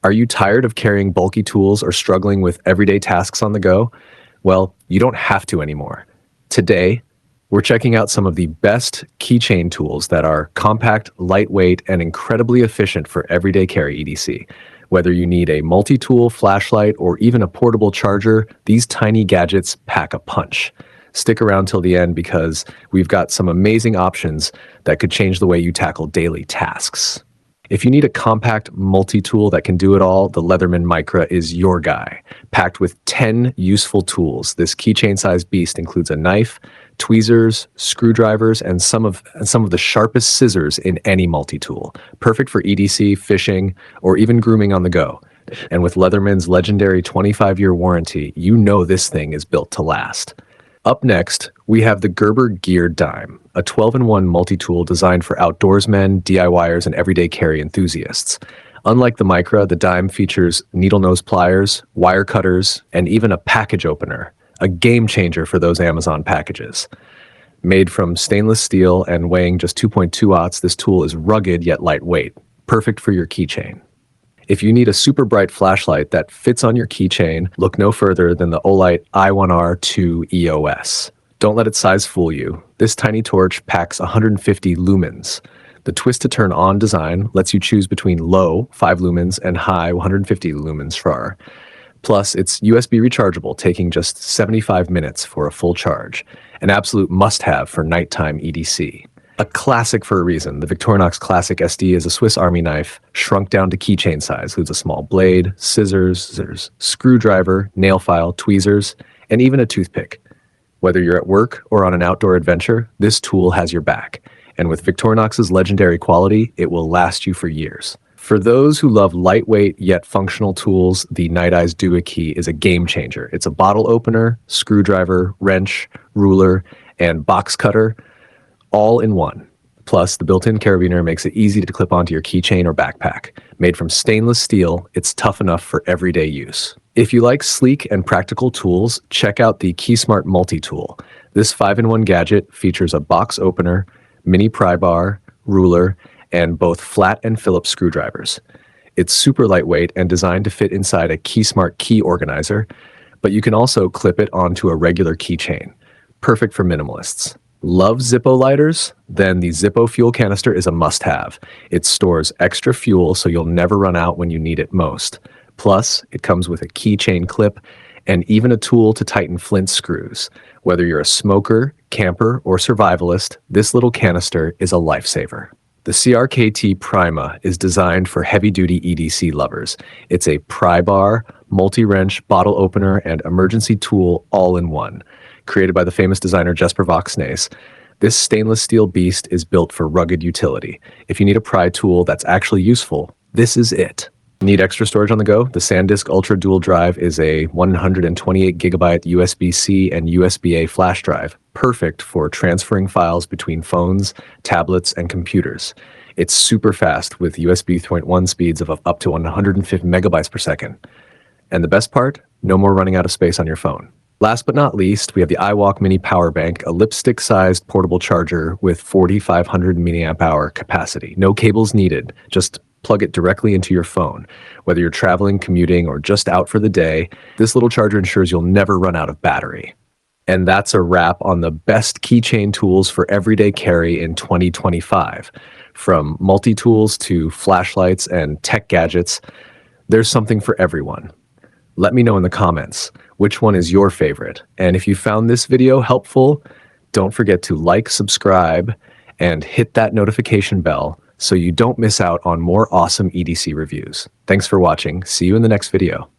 Are you tired of carrying bulky tools or struggling with everyday tasks on the go? Well, you don't have to anymore. Today, we're checking out some of the best keychain tools that are compact, lightweight, and incredibly efficient for everyday carry EDC. Whether you need a multi-tool, flashlight, or even a portable charger, these tiny gadgets pack a punch. Stick around till the end because we've got some amazing options that could change the way you tackle daily tasks. If you need a compact multi-tool that can do it all, the Leatherman Micra is your guy. Packed with 10 useful tools, this keychain-sized beast includes a knife, tweezers, screwdrivers, and some of the sharpest scissors in any multi-tool. Perfect for EDC, fishing, or even grooming on the go. And with Leatherman's legendary 25-year warranty, you know this thing is built to last. Up next, we have the Gerber Gear Dime, a 12-in-1 multi-tool designed for outdoorsmen, DIYers, and everyday carry enthusiasts. Unlike the Micra, the Dime features needle nose pliers, wire cutters, and even a package opener, a game changer for those Amazon packages. Made from stainless steel and weighing just 2.2 aughts, this tool is rugged yet lightweight, perfect for your keychain. If you need a super bright flashlight that fits on your keychain, look no further than the OLIGHT i1R2 EOS. Don't let its size fool you. This tiny torch packs 150 lumens. The twist-to-turn-on design lets you choose between low, 5 lumens, and high, 150 lumens FAR. Plus, it's USB rechargeable, taking just 75 minutes for a full charge. An absolute must-have for nighttime EDC. A classic for a reason, the Victorinox Classic SD is a Swiss Army knife shrunk down to keychain size. Includes a small blade, scissors, screwdriver, nail file, tweezers, and even a toothpick. Whether you're at work or on an outdoor adventure, this tool has your back. And with Victorinox's legendary quality, it will last you for years. For those who love lightweight yet functional tools, the Nite DoohicKey is a game changer. It's a bottle opener, screwdriver, wrench, ruler, and box cutter, all in one. Plus, the built-in carabiner makes it easy to clip onto your keychain or backpack. Made from stainless steel, it's tough enough for everyday use. If you like sleek and practical tools, check out the KeySmart Multitool. This 5-in-1 gadget features a box opener, mini pry bar, ruler, and both flat and Phillips screwdrivers. It's super lightweight and designed to fit inside a KeySmart key organizer, but you can also clip it onto a regular keychain. Perfect for minimalists. Love Zippo lighters? Then the Zippo fuel canister is a must-have. It stores extra fuel so you'll never run out when you need it most. Plus, it comes with a keychain clip and even a tool to tighten flint screws. Whether you're a smoker, camper, or survivalist, this little canister is a lifesaver. The CRKT Pryma is designed for heavy-duty EDC lovers. It's a pry bar, multi-wrench, bottle opener, and emergency tool all in one. Created by the famous designer Jesper Voxnaes, this stainless steel beast is built for rugged utility. If you need a pry tool that's actually useful, this is it. Need extra storage on the go? The SanDisk Ultra Dual Drive is a 128 gigabyte USB-C and USB-A flash drive, perfect for transferring files between phones, tablets, and computers. It's super fast with USB 3.1 speeds of up to 150 megabytes per second. And the best part? No more running out of space on your phone. Last but not least, we have the iWALK Mini Power Bank, a lipstick-sized portable charger with 4,500 milliamp hour capacity. No cables needed, just plug it directly into your phone. Whether you're traveling, commuting, or just out for the day, this little charger ensures you'll never run out of battery. And that's a wrap on the best keychain tools for everyday carry in 2025. From multi-tools to flashlights and tech gadgets, there's something for everyone. Let me know in the comments which one is your favorite. And if you found this video helpful, don't forget to like, subscribe, and hit that notification bell so you don't miss out on more awesome EDC reviews. Thanks for watching. See you in the next video.